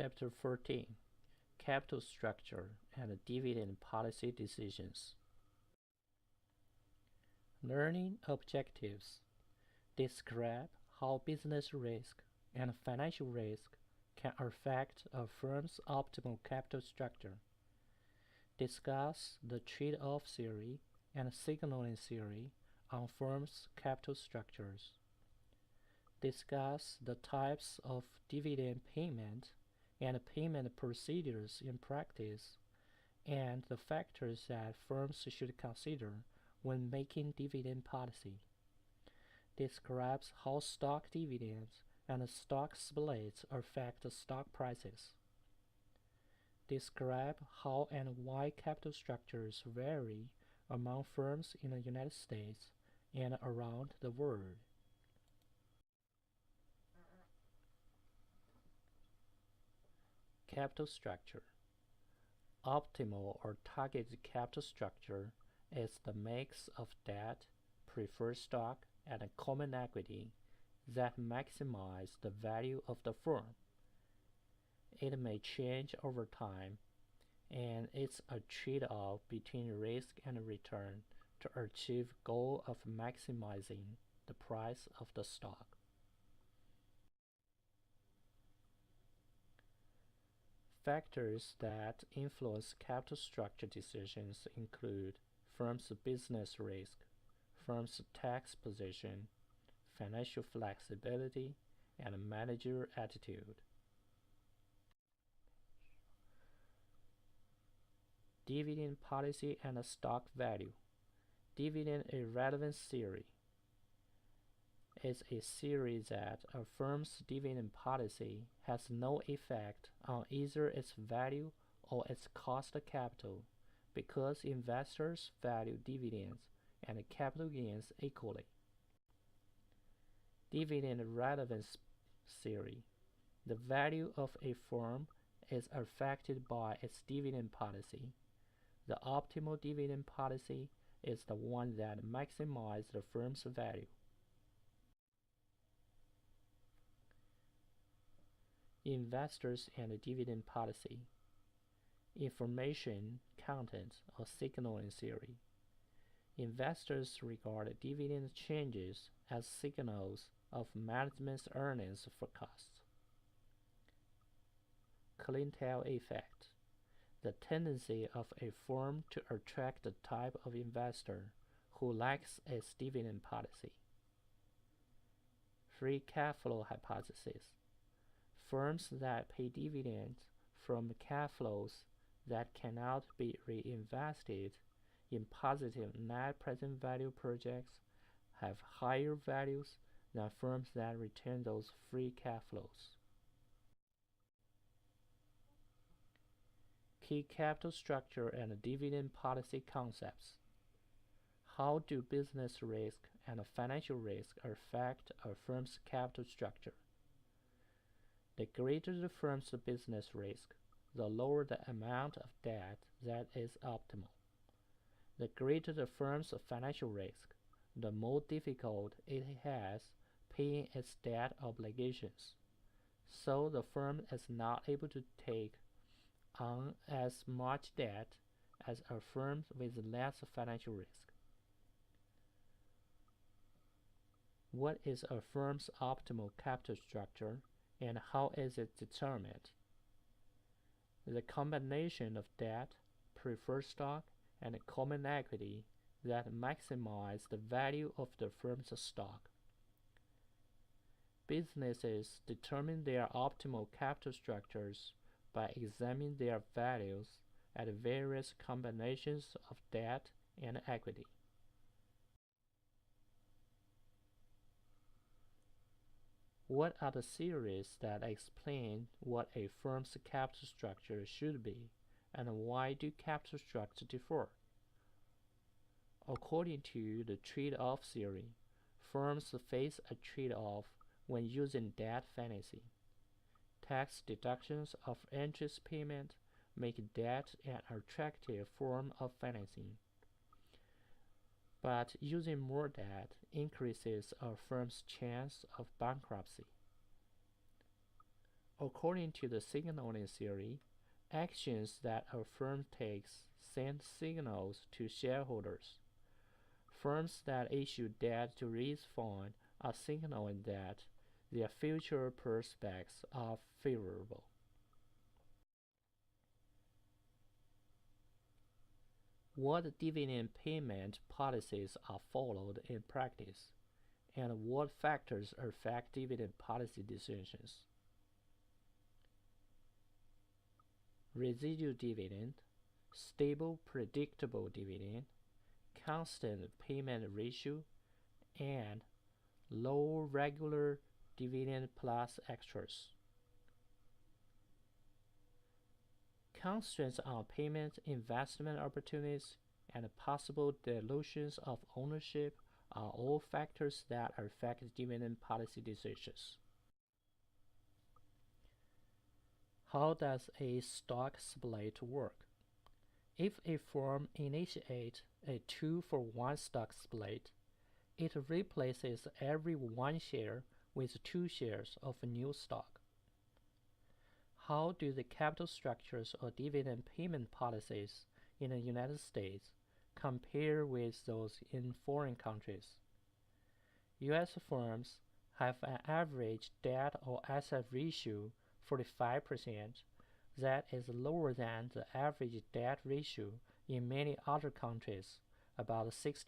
Chapter 14 Capital Structure and Dividend Policy Decisions. Learning Objectives. Describe how business risk and financial risk can affect a firm's optimal capital structure. Discuss the trade-off theory and signaling theory on firms' capital structures. Discuss the types of dividend payment and payment procedures in practice, and the factors that firms should consider when making dividend policy. Describes how stock dividends and stock splits affect stock prices. Describe how and why capital structures vary among firms in the United States and around the world. Capital structure. Optimal or targeted capital structure is the mix of debt, preferred stock, and common equity that maximize the value of the firm. It may change over time, and it's a trade-off between risk and return to achieve goal of maximizing the price of the stock. Factors that influence capital structure decisions include firm's business risk, firm's tax position, financial flexibility, and manager attitude. Dividend policy and stock value. Dividend irrelevance theory is a theory that a firm's dividend policy has no effect on either its value or its cost of capital because investors value dividends and capital gains equally. Dividend relevance theory. The value of a firm is affected by its dividend policy. The optimal dividend policy is the one that maximizes the firm's value. Investors and dividend policy. Information, content, or signaling theory. Investors regard dividend changes as signals of management's earnings forecasts. Clientele effect. The tendency of a firm to attract the type of investor who likes its dividend policy. Free cash flow hypothesis. Firms that pay dividends from cash flows that cannot be reinvested in positive net present value projects have higher values than firms that return those free cash flows. Key capital structure and dividend policy concepts. How do business risk and financial risk affect a firm's capital structure? The greater the firm's business risk, the lower the amount of debt that is optimal. The greater the firm's financial risk, the more difficult it has paying its debt obligations. So the firm is not able to take on as much debt as a firm with less financial risk. What is a firm's optimal capital structure and how is it determined? The combination of debt, preferred stock, and common equity that maximize the value of the firm's stock. Businesses determine their optimal capital structures by examining their values at various combinations of debt and equity. What are the theories that explain what a firm's capital structure should be, and why do capital structures differ? According to the trade-off theory, firms face a trade-off when using debt financing. Tax deductions of interest payment make debt an attractive form of financing. But using more debt increases a firm's chance of bankruptcy. According to the signaling theory, actions that a firm takes send signals to shareholders. Firms that issue debt to raise funds are signaling that their future prospects are favorable. What dividend payment policies are followed in practice, and what factors affect dividend policy decisions? Residual dividend, stable predictable dividend, constant payment ratio, and low regular dividend plus extras. Constraints on payment, investment opportunities, and possible dilutions of ownership are all factors that affect dividend policy decisions. How does a stock split work? If a firm initiates a 2-for-1 stock split, it replaces every 1 share with 2 shares of new stock. How do the capital structures or dividend payment policies in the United States compare with those in foreign countries? U.S. firms have an average debt or asset ratio 45% that is lower than the average debt ratio in many other countries, about 60%.